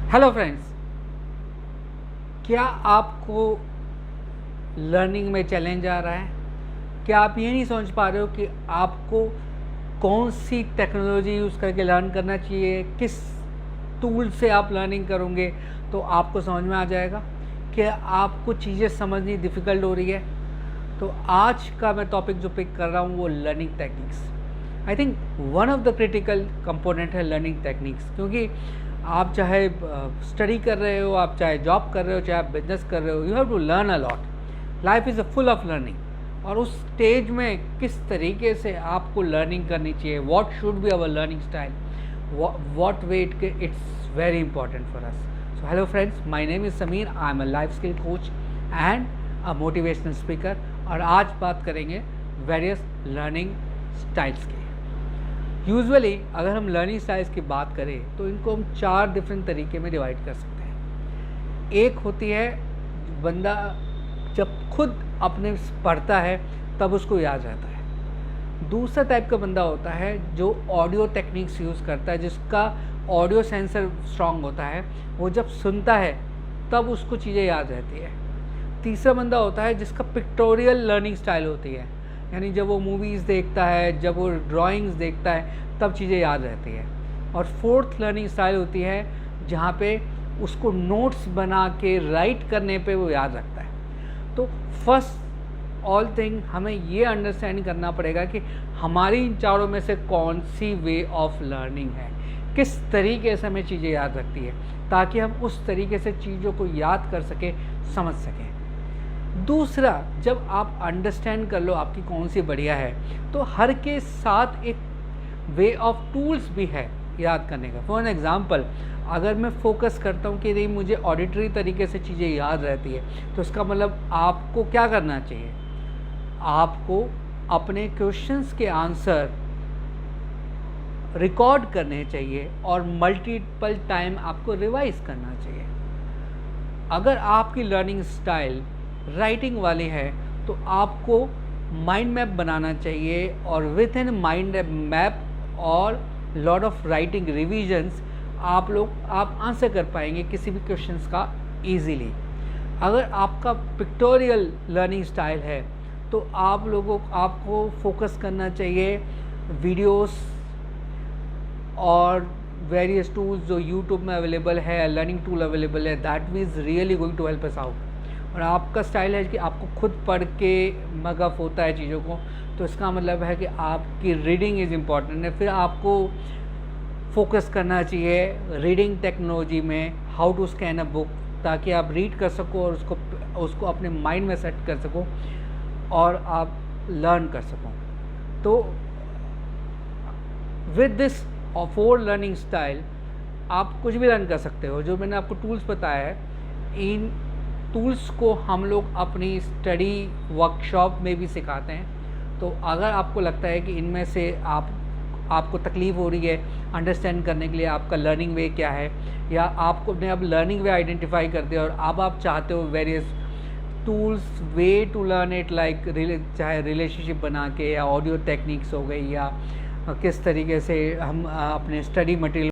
Hello friends, क्या आपको learning में चैलेंज आ रहा है? क्या आप ये नहीं समझ पा रहे हो कि आपको कौन सी टेक्नोलॉजी यूज़ करके लर्न करना चाहिए, किस टूल से आप लर्निंग करोगे तो आपको समझ में आ जाएगा? क्या आपको चीज़ें समझनी डिफ़िकल्ट हो रही है? तो आज का मैं टॉपिक जो पिक कर रहा हूँ वो learning techniques. I think one of the critical component है लर्निंग टेक्निक्स, क्योंकि आप चाहे स्टडी कर रहे हो, आप चाहे जॉब कर रहे हो, चाहे आप बिजनेस कर रहे हो, you have to learn a lot. Life is a full of learning. और उस स्टेज में किस तरीके से आपको लर्निंग करनी चाहिए, what should be our learning style, what way it's very important for us. So hello friends, my name is Sameer, I am a life skill coach and a motivational speaker. और आज बात करेंगे वेरियस लर्निंग स्टाइल्स की। Usually अगर हम learning styles की बात करें तो इनको हम 4 डिफरेंट तरीके में डिवाइड कर सकते हैं। एक होती है, बंदा जब खुद अपने पढ़ता है तब उसको याद रहता है। दूसरा टाइप का बंदा होता है जो ऑडियो टेक्निक्स यूज़ करता है, जिसका ऑडियो सेंसर स्ट्रांग होता है, वो जब सुनता है तब उसको चीज़ें याद रहती है। तीसरा बंदा होता है जिसका पिक्टोरियल लर्निंग स्टाइल होती है, यानी जब वो मूवीज़ देखता है, जब वो ड्राइंग्स देखता है तब चीज़ें याद रहती है। और फोर्थ लर्निंग स्टाइल होती है जहाँ पे उसको नोट्स बना के राइट करने पे वो याद रखता है। तो फर्स्ट ऑल थिंग हमें ये अंडरस्टैंड करना पड़ेगा कि हमारी इन चारों में से कौन सी वे ऑफ लर्निंग है, किस तरीके से हमें चीज़ें याद रखती है, ताकि हम उस तरीके से चीज़ों को याद कर सकें, समझ सकें। दूसरा, जब आप अंडरस्टैंड कर लो आपकी कौन सी बढ़िया है, तो हर के साथ एक वे ऑफ टूल्स भी है याद करने का। फॉर एन एग्ज़ाम्पल, अगर मैं फोकस करता हूँ कि नहीं मुझे ऑडिटरी तरीके से चीज़ें याद रहती है, तो इसका मतलब आपको क्या करना चाहिए? आपको अपने क्वेश्चंस के आंसर रिकॉर्ड करने चाहिए और मल्टीपल टाइम आपको रिवाइज करना चाहिए। अगर आपकी लर्निंग स्टाइल राइटिंग वाली है तो आपको माइंड मैप बनाना चाहिए, और विथ इन माइंड मैप और लॉट ऑफ राइटिंग रिविजन्स आप आंसर कर पाएंगे किसी भी क्वेश्चंस का इजीली। अगर आपका पिक्टोरियल लर्निंग स्टाइल है तो आपको फोकस करना चाहिए वीडियोस और वेरियस टूल्स जो यूट्यूब में अवेलेबल है, लर्निंग टूल अवेलेबल है, that is really going to help us out. और आपका स्टाइल है कि आपको खुद पढ़ के मगअप होता है चीज़ों को, तो इसका मतलब है कि आपकी रीडिंग इज़ इम्पॉर्टेंट है। फिर आपको फोकस करना चाहिए रीडिंग टेक्नोलॉजी में, how to scan a book, ताकि आप रीड कर सको और उसको अपने माइंड में सेट कर सको और आप लर्न कर सको। तो विद दिस 4 लर्निंग स्टाइल आप कुछ भी लर्न कर सकते हो। जो मैंने आपको टूल्स बताया है, इन टूल्स को हम लोग अपनी स्टडी वर्कशॉप में भी सिखाते हैं। तो अगर आपको लगता है कि इनमें से आपको तकलीफ़ हो रही है अंडरस्टैंड करने के लिए आपका लर्निंग वे क्या है, या आपको अपने अब लर्निंग वे आइडेंटिफाई कर दिया और अब आप चाहते हो various tools way to learn it, like चाहे रिलेशनशिप बना के, या ऑडियो टेक्निक्स हो गई, या किस तरीके से हम अपने स्टडी मटेरियल